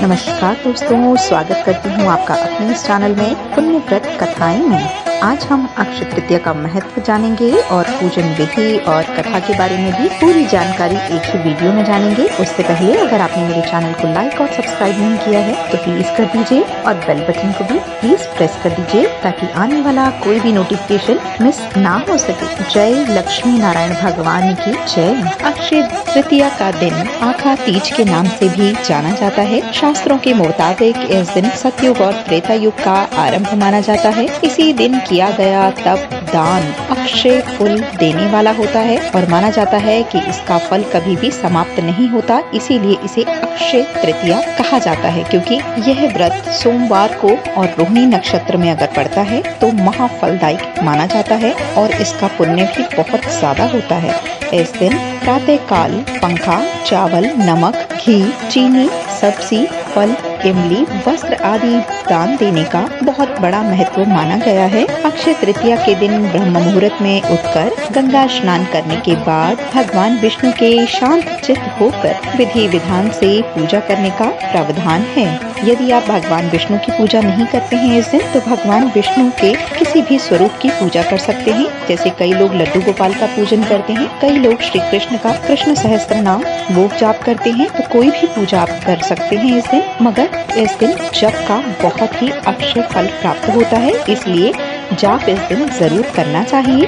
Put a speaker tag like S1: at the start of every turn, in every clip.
S1: नमस्कार दोस्तों, स्वागत करती हूँ आपका अपने इस चैनल में पुण्य व्रत कथाएं में। आज हम अक्षय तृतीया का महत्व जानेंगे और पूजन विधि और कथा के बारे में भी पूरी जानकारी एक ही वीडियो में जानेंगे। उससे पहले अगर आपने मेरे चैनल को लाइक और सब्सक्राइब नहीं किया है तो प्लीज कर दीजिए और बेल बटन को भी प्लीज प्रेस कर दीजिए ताकि आने वाला कोई भी नोटिफिकेशन मिस ना हो सके। जय लक्ष्मी नारायण भगवान की जय। अक्षय तृतीया का दिन आखा तीज के नाम से भी जाना जाता है। शास्त्रों के मुताबिक इस दिन सतयुग और त्रेता युग का आरंभ माना जाता है। इसी दिन किया गया तप दान अक्षय फल देने वाला होता है और माना जाता है कि इसका फल कभी भी समाप्त नहीं होता, इसीलिए इसे अक्षय तृतीया कहा जाता है। क्योंकि यह व्रत सोमवार को और रोहिणी नक्षत्र में अगर पड़ता है तो महाफलदायक माना जाता है और इसका पुण्य भी बहुत ज्यादा होता है। इस दिन प्रातः काल पंखा, चावल, नमक, घी, चीनी, सब्जी, फल, इमली, वस्त्र आदि दान देने का बहुत बड़ा महत्व माना गया है। अक्षय तृतीया के दिन ब्रह्म मुहूर्त में उठकर गंगा स्नान करने के बाद भगवान विष्णु के शांत चित्त होकर विधि विधान से पूजा करने का प्रावधान है। यदि आप भगवान विष्णु की पूजा नहीं करते हैं इस दिन तो भगवान विष्णु के किसी भी स्वरूप की पूजा कर सकते हैं। जैसे कई लोग लड्डू गोपाल का पूजन करते हैं, कई लोग श्री कृष्ण का कृष्ण सहस्त्र नाम वो जाप करते हैं, तो कोई भी पूजा आप कर सकते हैं इस दिन। मगर इस दिन जप का बहुत ही अक्षय फल प्राप्त होता है, इसलिए जाप इस दिन जरूर करना चाहिए।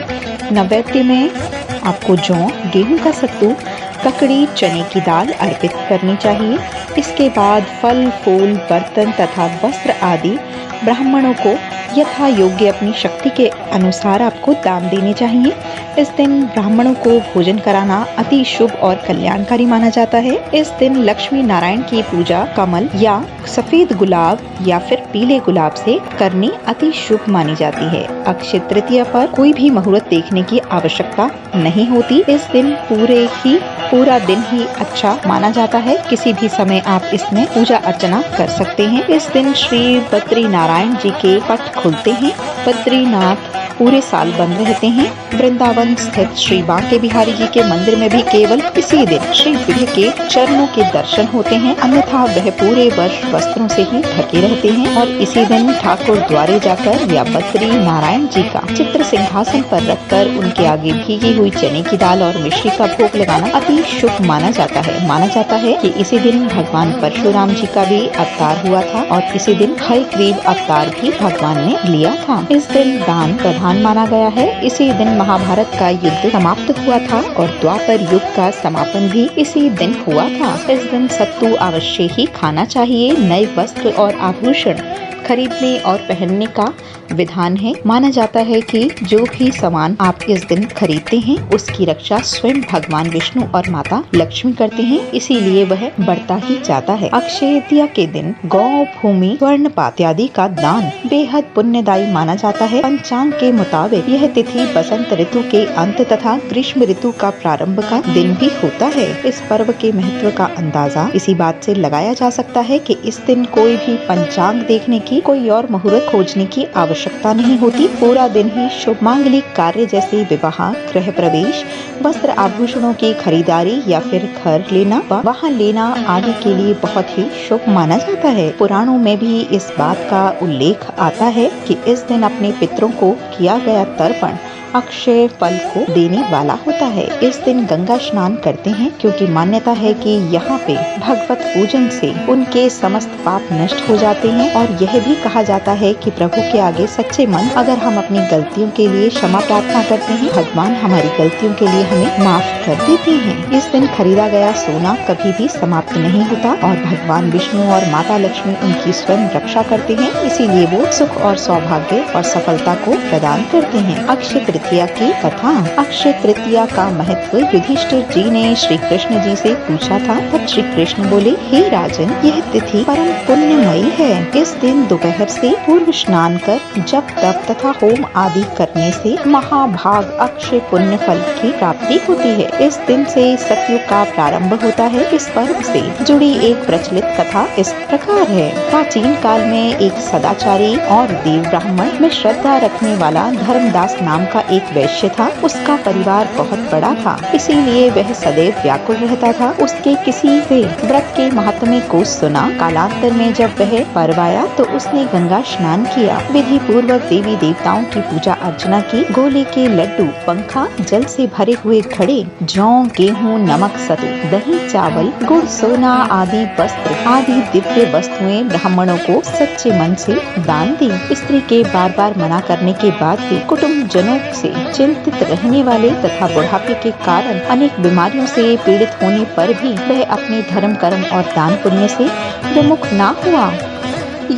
S1: नैवेद्य में आपको जौ, गेहूं का सत्तू, ककड़ी, चने की दाल अर्पित करनी चाहिए। इसके बाद फल, फूल, बर्तन तथा वस्त्र आदि ब्राह्मणों को यथा योग्य अपनी शक्ति के अनुसार आपको दान देने चाहिए। इस दिन ब्राह्मणों को भोजन कराना अति शुभ और कल्याणकारी माना जाता है। इस दिन लक्ष्मी नारायण की पूजा कमल या सफेद गुलाब या फिर पीले गुलाब से करनी अति शुभ मानी जाती है। अक्षय तृतीया पर कोई भी मुहूर्त देखने की आवश्यकता नहीं होती। इस दिन पूरा दिन ही अच्छा माना जाता है। किसी भी समय आप इसमें पूजा अर्चना कर सकते हैं। इस दिन श्री बद्री नारायण जी के पट खुलते हैं। बद्रीनाथ पूरे साल बंद रहते हैं। वृंदावन स्थित श्री बांके बिहारी जी के मंदिर में भी केवल इसी दिन श्री विग्रह के चरणों के दर्शन होते हैं, अन्यथा वह पूरे वर्ष वस्त्रों से ही ढके रहते हैं। और इसी दिन ठाकुर द्वारे जाकर या बद्री नारायण जी का चित्र सिंहासन पर रखकर उनके आगे भीगी हुई चने की दाल और मिश्री का भोग लगाना अति शुभ माना जाता है। माना जाता है कि इसी दिन भगवान परशुराम जी का भी अवतार हुआ था और इसी दिन हयग्रीव अवतार भी भगवान ने लिया था। इस दिन दान प्रधान माना गया है। इसी दिन महाभारत का युद्ध समाप्त हुआ था और द्वापर युग का समापन भी इसी दिन हुआ था। इस दिन सत्तू अवश्य ही खाना चाहिए। नए वस्त्र और आभूषण खरीदने और पहनने का विधान है। माना जाता है कि जो भी सामान आप इस दिन खरीदते हैं उसकी रक्षा स्वयं भगवान विष्णु और माता लक्ष्मी करते हैं, इसीलिए वह बढ़ता ही जाता है। अक्षय तृतीया के दिन गौ, भूमि, स्वर्ण पात्यादि का दान बेहद पुण्यदायी माना जाता है। पंचांग के मुताबिक यह तिथि बसंत ऋतु के अंत तथा ग्रीष्म ऋतु का प्रारंभ का दिन भी होता है। इस पर्व के महत्व का अंदाजा इसी बात से लगाया जा सकता है कि इस दिन कोई भी पंचांग देखने की, कोई और मुहूर्त खोजने की आवश्यकता नहीं होती। पूरा दिन ही शुभ मांगलिक कार्य जैसे विवाह, गृह प्रवेश, वस्त्र आभूषणों की खरीदारी या फिर घर लेना, वाहन लेना आदि के लिए बहुत ही शुभ माना जाता है। पुराणों में भी इस बात का उल्लेख आता है कि इस दिन अपने पितरों को किया गया तर्पण अक्षय फल को देने वाला होता है। इस दिन गंगा स्नान करते हैं क्योंकि मान्यता है कि यहाँ पे भगवत पूजन से उनके समस्त पाप नष्ट हो जाते हैं और यह भी कहा जाता है कि प्रभु के आगे सच्चे मन अगर हम अपनी गलतियों के लिए क्षमा प्रार्थना करते हैं, भगवान हमारी गलतियों के लिए हमें माफ कर देते हैं। इस दिन खरीदा गया सोना कभी भी समाप्त नहीं होता और भगवान विष्णु और माता लक्ष्मी उनकी स्वयं रक्षा करते हैं, इसीलिए वो सुख और सौभाग्य और सफलता को प्रदान करते हैं। अक्षय तृतीया की कथा। अक्षय तृतीया का महत्व युधिष्ठिर जी ने श्री कृष्ण जी से पूछा था, तब श्री कृष्ण बोले, हे राजन, यह तिथि परम पुण्यमयी है। इस दिन दोपहर से पूर्व स्नान कर जप तप तथा होम आदि करने से महाभाग अक्षय पुण्य फल की प्राप्ति होती है। इस दिन से सतयुग का प्रारंभ होता है। इस पर्व से जुड़ी एक प्रचलित कथा इस प्रकार है। प्राचीन काल में एक सदाचारी और देव ब्राह्मण में श्रद्धा रखने वाला धर्मदास नाम का एक वैश्य था। उसका परिवार बहुत बड़ा था, इसीलिए वह सदैव व्याकुल रहता था उसके किसी भी व्रत के महात्म्य को सुना। कालांतर में जब वह पर्व आया तो उसने गंगा स्नान किया, विधि पूर्वक देवी देवताओं की पूजा अर्चना की। गोले के लड्डू, पंखा, जल से भरे हुए घड़े, जौ, गेहूं, नमक, सतु, दही, चावल, गुड़, सोना आदि वस्त्र आदि दिव्य वस्तुएं ब्राह्मणों को सच्चे मन से दान दी। स्त्री के बार बार मना करने के बाद भी कुटुंब जनों से चिंतित रहने वाले तथा बुढ़ापे के कारण अनेक बीमारियों से पीड़ित होने पर भी वह अपने धर्म, कर्म और दान पुण्य से विमुख न हुआ।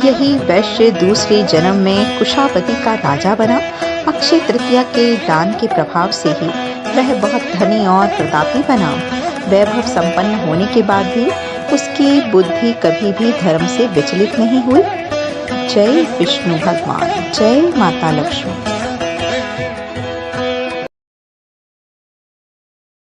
S1: यही वैश्य दूसरे जन्म में कुशावती का राजा बना। अक्षय तृतीया के दान के प्रभाव से ही वह बहुत धनी और प्रतापी बना। वैभव संपन्न होने के बाद भी उसकी बुद्धि कभी भी धर्म से विचलित नहीं हुई। जय विष्णु भगवान, जय माता लक्ष्मी।